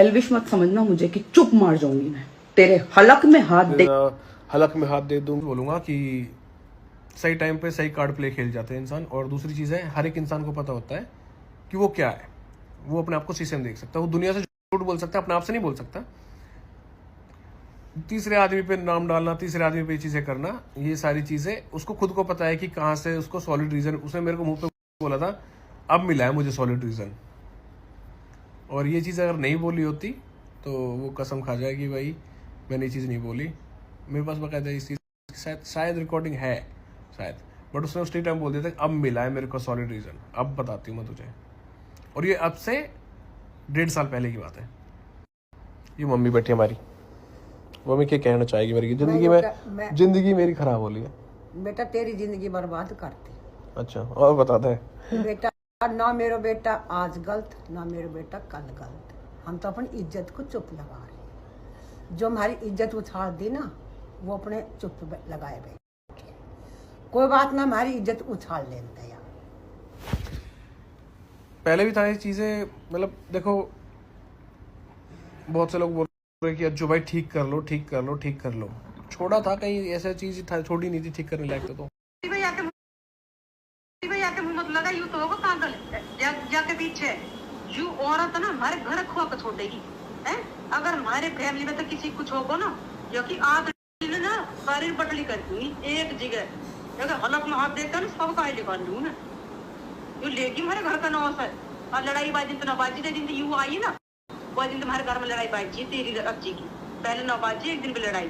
एल्विश मत समझना मुझे कि चुप मार जाऊंगी मैं, तेरे हलक में हाथ दे दूंगी। बोलूंगा कि सही टाइम पे सही कार्ड प्ले खेल जाते हैं इंसान। और दूसरी चीज़ है, हर एक इंसान को पता होता है कि वो क्या है। वो अपने आप को शीशे में देख सकता है, वो दुनिया से झूठ बोल सकता है, अपने आप से नहीं बोल सकता। तीसरे आदमी पे नाम डालना, तीसरे आदमी पे चीज़ें करना, ये सारी चीज़ें उसको खुद को पता है कि कहाँ से उसको सॉलिड रीज़न। उसने मेरे को मुंह पे बोला था, अब मिला है मुझे सॉलिड रीज़न। और ये चीज़ अगर नहीं बोली होती तो वो कसम खा जाएगी भाई मैंने ये चीज़ नहीं बोली। मेरे पास बकायदा इस चीज़ शायद रिकॉर्डिंग है शायद, बट उसने उस टाइम बोल दिया था अब मिला है मेरे को सॉलिड रीज़न, अब बताती हूँ मैं तुझे। और ये अब से 1.5 साल पहले की बात है। ये मम्मी बैठी हमारी, मम्मी क्या कहना चाहेगी मेरी जिंदगी में जिंदगी मेरी खराब हो रही है। बेटा तेरी जिंदगी बर्बाद करती। अच्छा, और बताता है बेटा ना मेरा बेटा आज गलत, ना मेरा बेटा कल गलत। हम तो अपनी इज्जत को चुप लगा रहे हैं। जो हमारी इज्जत उछाल दी ना वो अपने चुप लगाए बैठे। कोई बात ना, हमारी इज्जत उछाल लेते यार। पहले भी था ये चीजें, मतलब देखो बहुत से लोग बोल रहे कि अज्जू भाई ठीक कर लो, ठीक कर लो, ठीक कर लो। छोड़ा था कहीं ऐसा चीज था, छोड़ी नहीं थी ठीक करने लायक तो मत लगा यूं तो होगा पागल जाके पीछे यू औरत ना हमारे घर खो के छोड़ेगी है। अगर हमारे फैमिली में तो किसी कुछ होगा ना जो कि आज ना सारी पटली कर दूंगी एक जगह। अगर हलक में हाथ देता ना सब का निकाल लूँ ना। यू लेगी हमारे घर का नौस है। और लड़ाई बाजी तो नौबाजी के दिन यू आई ना वो दिन तुम्हारे घर में लड़ाई बाजी तेरी अच्छी की। पहले नौबाजी एक दिन पे लड़ाई,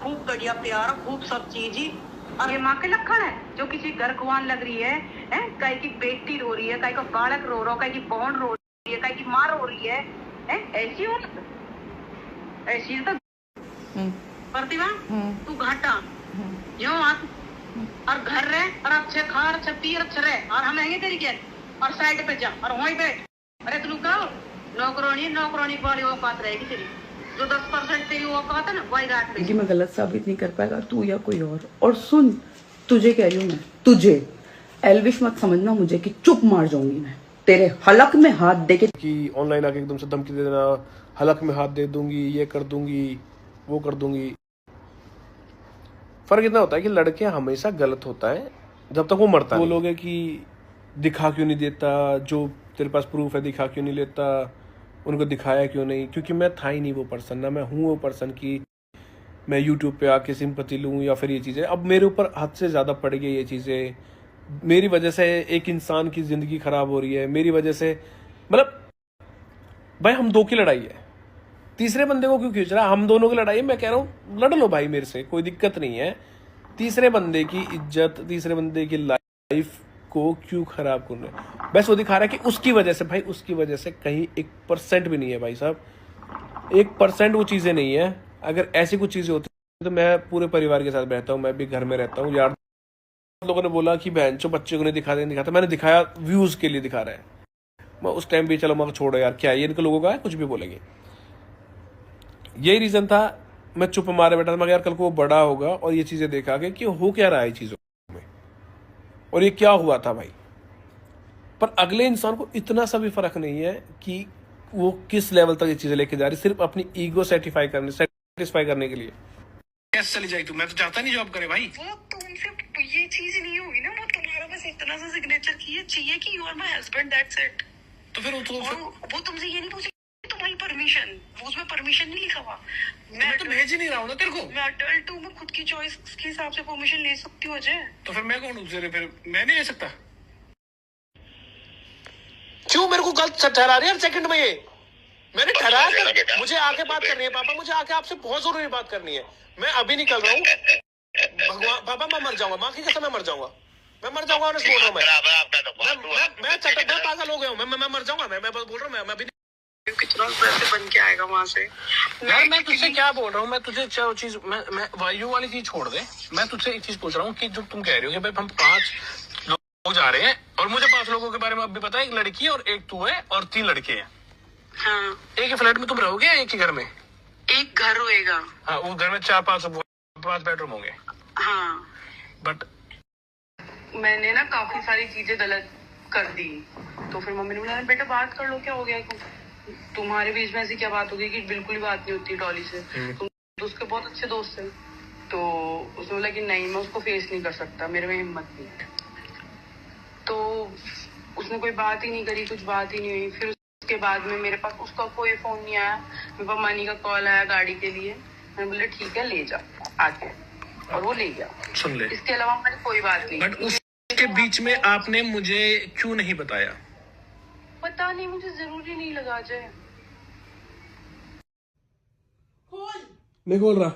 खूब बढ़िया प्यार, खूब सब चीज ही। और ये माँ के लक्षण है जो किसी घर कुआन लग रही है कहीं की बेटी रो रही है, कहीं का बालक रो रहा है, कहीं की बहन रो रही है, कहीं की माँ रो रही है ऐसी हो ऐसी तो प्रतिभा तू घाटा जो और घर रहे और अच्छे खा अच्छे पी अच्छे रहे और हम आएंगे तेरी के और साइड पे जा और वहीं बैठ। अरे तू कहो नौकरानी वाली औकात रहेगी तेरी, जो 10% तेरी औकात है ना वही रात में। मैं गलत साबित नहीं कर पाएगा तू या कोई और सुन तुझे कह रही हूँ मैं, तुझे एल्विश मत समझना मुझे कि चुप मार जाऊंगी मैं, तेरे हलक में हाथ दे के कि ऑनलाइन आके एकदम से धमकी दे देना, हलक में हाथ दे दूंगी, ये कर दूंगी, वो कर दूंगी। फर्क इतना होता है कि लड़के हमेशा गलत होता है जब तक वो मरता है। वो लोग है कि दिखा क्यों नहीं देता, जो तेरे पास प्रूफ है दिखा क्यों नहीं लेता, उनको दिखाया क्यों नहीं। क्योंकि मैं था ही नहीं वो पर्सन, ना मैं हूँ वो पर्सन की मैं यूट्यूब पे आके सिंपैथी लूँ या फिर ये चीज़ें। अब मेरे ऊपर हद से ज़्यादा पड़ गई ये चीज़ें, मेरी वजह से एक इंसान की ज़िंदगी ख़राब हो रही है, मेरी वजह से। मतलब भाई हम दो की लड़ाई है, तीसरे बंदे को क्यों खींच रहा है? हम दोनों की लड़ाई है। मैं कह रहा हूँ लड़ लो भाई मेरे से, कोई दिक्कत नहीं है। तीसरे बंदे की इज्जत, तीसरे बंदे की लाइफ को क्यों खराब कर रहे हैं? बस वो दिखा रहा है कि उसकी वजह से, भाई उसकी वजह से कहीं 1% भी नहीं है भाई साहब, 1% वो चीज़ें नहीं है। अगर ऐसी कुछ चीज़ें होती तो मैं पूरे परिवार के साथ रहता हूँ, मैं भी घर में रहता हूँ यार। लोगों ने बोला कि बहन चो बच्चे को नहीं दिखाता, मैंने दिखाया व्यूज के लिए दिखा रहा है। मैं उस टाइम भी चलो मैं छोड़ो यार, क्या ये इनको लोगों का है, कुछ भी बोलेंगे। यही रीजन था, मैं चुप मारे बैठा था। मगर यार कल को वो बड़ा होगा और ये चीजें देखा के कि हो क्या रहा है चीजों में और ये क्या हुआ था भाई। पर अगले इंसान को इतना सा भी फर्क नहीं है कि वो किस लेवल तक ये चीजें लेके जा रही, सिर्फ अपनी ईगो सेटिस्फाई करने के लिए। कैसे चली जाएगी तू? मैं तो चाहता नहीं जॉब करे भाई। वो तुमसे ये चीज नहीं होगी ना, वो तुम्हारा बस इतना सा सिग्नेचर चाहिए कि you are my husband, that's it. तो फिर वो तुमसे ये नहीं पूछे तुम्हारी परमिशन, वो उसमें परमिशन नहीं लिखा हुआ। मैं तो भेज ही नहीं रहा हूँ ना तेरे को। मैं अडल्ट हूँ, मैं खुद की चॉइस के हिसाब से परमिशन ले सकती हूँ अजय। तो फिर मैं कौन हूँ? फिर मैं नहीं ले सकता? क्यों मेरे को गलत ठहरा रही है सेकंड में? ये मैंने ठहराया, मुझे आके बात करनी है पापा, मुझे आके आपसे बहुत जरूरी बात करनी है। मैं अभी निकल रहा हूँ। भगवान पापा मैं मर जाऊंगा, माँ की कसम मैं मर जाऊंगा, मैं मर जाऊंगा। बोल रहा हूँ मैं पागल हो गया हूँ, मैं मर जाऊंगा। मैं बोल रहा हूँ मैं अभी कितना पैसे बन के आएगा वहां से। मैं तुझसे क्या बोल रहा हूँ, मैं तुझे चीज मैं वायु वाली चीज छोड़ दे। मैं तुझसे एक चीज पूछ रहा हूँ कि जो तुम कह रही हो कि भाई हम 5 लोग जा रहे हैं और मुझे 5 लोगों के बारे में अब भी पता है, एक लड़की और एक तू है और 3 लड़के हैं। हाँ। एक ही फ्लैट में तुम रहोगे या एक ही घर में? एक घर होएगा। हाँ, वो घर में 4-5 बेडरूम होंगे। हाँ बट मैंने ना काफी सारी चीजें गलत कर दी, तो फिर मम्मी ने बोला बेटा बात कर लो, क्या हो गया तुम्हारे बीच में ऐसी क्या बात होगी कि बिल्कुल ही बात नहीं होती डॉली से? तुम तो उसके बहुत अच्छे दोस्त थे। तो उसने बोला कि नहीं, मैं उसको फेस नहीं कर सकता, मेरे में हिम्मत नहीं है। तो उसने कोई बात ही नहीं करी, कुछ बात ही नहीं हुई। फिर उसके बाद में मेरे पास उसका कोई फोन नहीं आया। मेरे पास मनी का कॉल आया गाड़ी के लिए। मैंने बोला ठीक है, ले जाओ आके, और वो ले गया। सुन ले, इसके अलावा हमारी कोई बात नहीं। बट उसके बीच में आपने मुझे क्यों नहीं बताया? पता नहीं, मुझे जरूरी नहीं लगा जय। नहीं खोल रहा।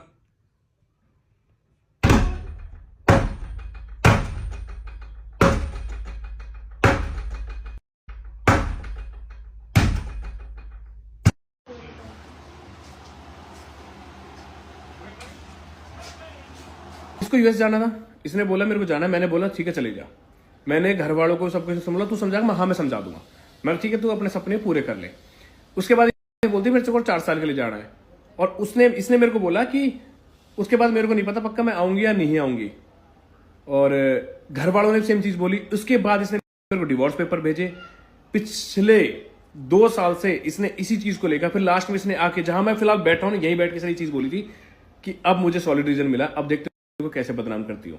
इसको यूएस जाना था, इसने बोला मेरे को जाना है। मैंने बोला ठीक है चले जा। मैंने घर वालों को सब कुछ समझा, तू समझाएगा? हाँ मैं समझा दूंगा। मैं ठीक है, तू अपने सपने पूरे कर ले। उसके बाद बोलती मेरे को 4 साल के लिए जाना है। और इसने मेरे को बोला कि उसके बाद मेरे को नहीं पता पक्का मैं आऊंगी या नहीं आऊंगी। और घर वालों ने सेम चीज बोली। उसके बाद इसने मेरे को डिवोर्स पेपर भेजे। पिछले 2 साल से इसने इसी चीज को लेकर, फिर लास्ट में इसने आके जहां मैं फिलहाल बैठा हूं यहीं बैठ के सारी चीज बोली थी कि अब मुझे सॉलिड रीजन मिला, अब देखते को कैसे बदनाम करती हूँ।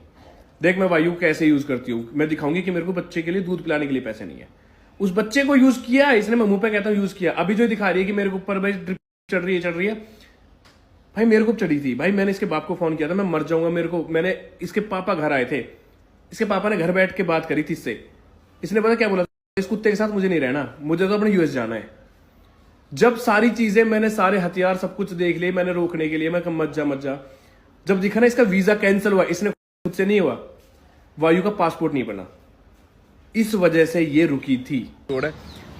देख मैं वायु कैसे यूज करती हूँ, मैं दिखाऊंगी कि मेरे को बच्चे के लिए दूध पिलाने के लिए पैसे नहीं है। उस बच्चे को यूज किया इसने, मैं मुंह पे कहता हूँ यूज किया। अभी जो दिखा रही है कि मेरे को ऊपर भाई ड्रिप चढ़ रही है भाई, मेरे को चढ़ी थी भाई। मैंने इसके बाप को फोन किया था, मैं मर जाऊंगा मेरे को। मैंने इसके पापा घर आए थे, इसके पापा ने घर बैठ के बात करी थी इससे। इसने पता क्या बोला, इस कुत्ते के साथ मुझे नहीं रहना, मुझे तो अपने यूएस जाना है। जब सारी चीजें मैंने, सारे हथियार सब कुछ देख लिए मैंने रोकने के लिए, मैं मत जा। जब दिखा ना इसका वीजा कैंसिल हुआ, इसने खुद से नहीं हुआ, वायु का पासपोर्ट नहीं बना, इस वजह से ये रुकी थी।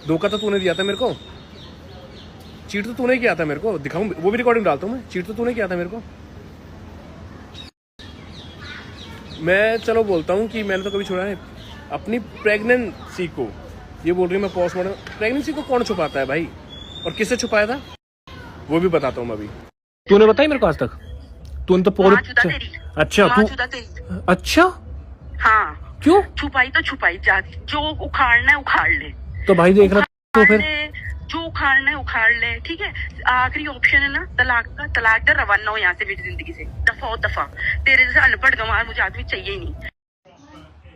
धोखा तो तूने दिया था मेरे को, चीट तो तूने किया था मेरे को। दिखाऊं, वो भी रिकॉर्डिंग डालता हूं मैं। चीट तो तूने किया था मेरे को। मैं चलो बोलता हूं कि मैंने तो कभी छोड़ा है अपनी प्रेगनेंसी को। ये बोल रही है मैं पोस्टमार्टम। प्रेगनेंसी को कौन छुपाता है भाई, और किससे छुपाया था वो भी बताता हूं मैं अभी। तूने बताई मेरे को आज तक? तूने तो पूरे अच्छा तू अच्छा हाँ, क्यों छुपाई तो छुपाई जा, जो उखाड़ना है उखाड़ ले। तो भाई देख रहा तो फिर जो उखाड़ना है उखाड़ ले, ठीक है। आखिरी ऑप्शन है ना तलाक का, तलाक कर, रवाना हो यहाँ से मेरी जिंदगी से, दफा। तेरे जैसे अनपढ़ गंवार मुझे आदमी चाहिए ही नहीं।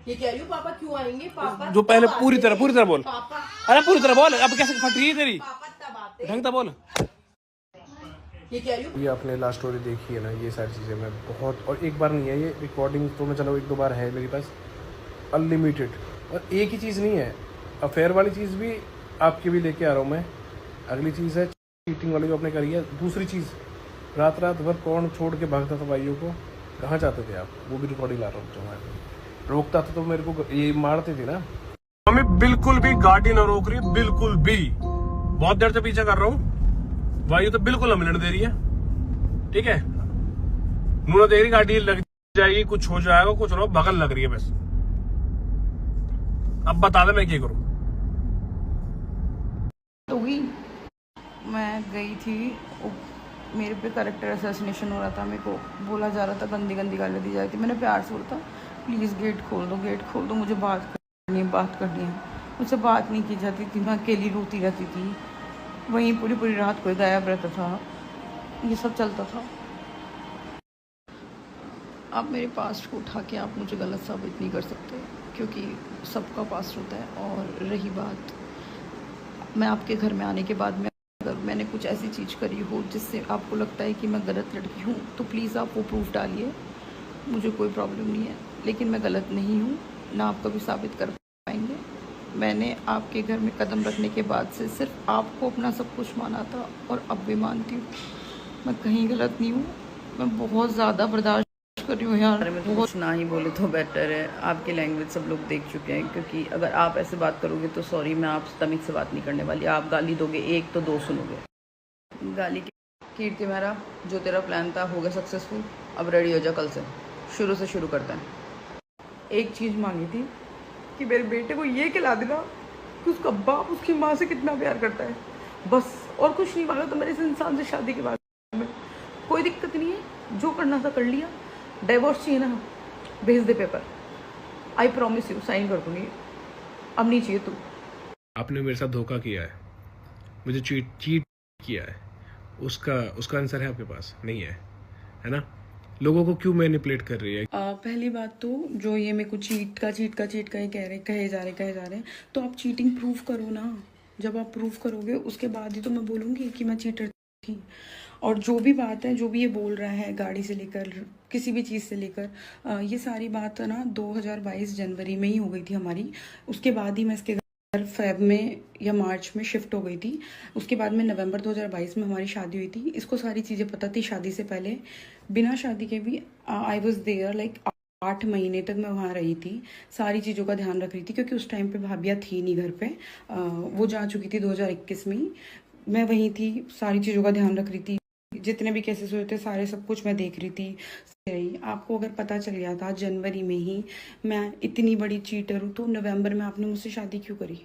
ये कह रही हूँ पापा क्यों आएंगे? पापा जो पहले पूरी तरह बोल। पापा अरे पूरी तरह बोल, अब कैसे फट रही है तेरी? पापा तब आते। ढंग से बोल। ये कह रही हूँ, ये आपने लास्ट स्टोरी देखी है ना, ये सारी चीज़ें मैं बहुत, और एक बार नहीं है ये रिकॉर्डिंग तो मैं चलो 1-2 बार है मेरे पास अनलिमिटेड। और एक ही चीज़ नहीं है, अफेयर वाली चीज़ भी आपके भी लेके आ रहा हूँ मैं। अगली चीज़ है चीटिंग वाली जो आपने करी है। दूसरी चीज़, रात भर कौन छोड़ के भागता था भाइयों को, कहाँ जाते थे आप, वो भी रिकॉर्डिंग ला रहा हूँ। जो रोकता था तो मेरे को ये मारते थे ना। मम्मी बिल्कुल भी गाड़ी ना रोक रही, बिल्कुल भी। बहुत देर से पीछे कर रहा हूँ, वायु तो बिल्कुल न मिलने दे रही है। ठीक है, नूना देख रही गाड़ी लग जाएगी, कुछ हो जाएगा, कुछ ना बगल लग रही है बस। अब बता दे मैं क्या करूं। मैं गई थी, मेरे पे कैरेक्टर असैसिनेशन हो रहा था, मेरे को बोला जा रहा था, गंदी गाली दी जा रही थी। मैंने प्यार से बोला था प्लीज़ गेट खोल दो, मुझे बात करनी है। मुझसे बात नहीं की जाती थी, मैं अकेली रोती रहती थी, वहीं पूरी रात कोई गायब रहता था, ये सब चलता था। आप मेरे पास्ट को उठा के आप मुझे गलत साबित नहीं कर सकते, क्योंकि सबका पास्ट होता है। और रही बात, मैं आपके घर में आने के बाद में अगर मैंने कुछ ऐसी चीज़ करी हो जिससे आपको लगता है कि मैं गलत लड़की हूँ, तो प्लीज़ आप वो प्रूफ डालिए, मुझे कोई प्रॉब्लम नहीं है। लेकिन मैं गलत नहीं हूँ, ना आप कभी साबित कर पाएंगे। मैंने आपके घर में कदम रखने के बाद से सिर्फ आपको अपना सब कुछ माना था, और अब भी मानती हूँ। मैं कहीं गलत नहीं हूँ, मैं बहुत ज़्यादा बर्दाश्त कर रही हूँ यार। मैं कुछ ना ही बोले तो बेटर है, आपकी लैंग्वेज सब लोग देख चुके हैं। क्योंकि अगर आप ऐसे बात करोगे तो सॉरी, मैं आपसे तमीज़ से बात नहीं करने वाली। आप गाली दोगे 1 तो 2 सुनोगे गाली की। कीर्ति मेरा जो तेरा प्लान था हो गया सक्सेसफुल, अब रेडी हो जा, कल से शुरू करते हैं। एक चीज़ मांगी थी कि मेरे बेटे को ये खिला देना कि उसका बाप उसकी माँ से कितना प्यार करता है, बस। और कुछ नहीं मांगा। तो मेरे इस इंसान से शादी के बाद में कोई दिक्कत नहीं है, जो करना था कर लिया। डाइवोर्स चाहिए ना, भेज दे paper, I promise you, sign कर दूंगी। अब नहीं चाहिए तू। आपने मेरे साथ धोखा किया है, मुझे चीट किया है, उसका आंसर है आपके पास? नहीं है ना? लोगों को क्यों मैनिपुलेट कर रही है? पहली बात तो जो ये मेरे को चीट का ही कहे जा रहे तो आप चीटिंग प्रूव करो ना। जब आप प्रूव करोगे उसके बाद ही तो मैं बोलूँगी कि मैं चीटर थी। और जो भी बात है, जो भी ये बोल रहा है गाड़ी से लेकर किसी भी चीज़ से लेकर, ये सारी बात ना 2022 जनवरी में ही हो गई थी हमारी। उसके बाद ही मैं इसके घर फेब में या मार्च में शिफ्ट हो गई थी। उसके बाद में नवंबर 2022 में हमारी शादी हुई थी। इसको सारी चीज़ें पता थी शादी से पहले। बिना शादी के भी आई वॉज देयर, लाइक 8 महीने तक मैं वहाँ रही थी। सारी चीज़ों का ध्यान रख रही थी क्योंकि उस टाइम पे भाभिया थी नहीं घर पे। वो जा चुकी थी 2021 में ही। मैं वहीं थी, सारी चीज़ों का ध्यान रख रही थी। जितने भी केसेस हुए थे सारे सब कुछ मैं देख रही थी। आपको अगर पता चल गया था जनवरी में ही मैं इतनी बड़ी चीटर हूँ, तो नवंबर में आपने मुझसे शादी क्यों करी?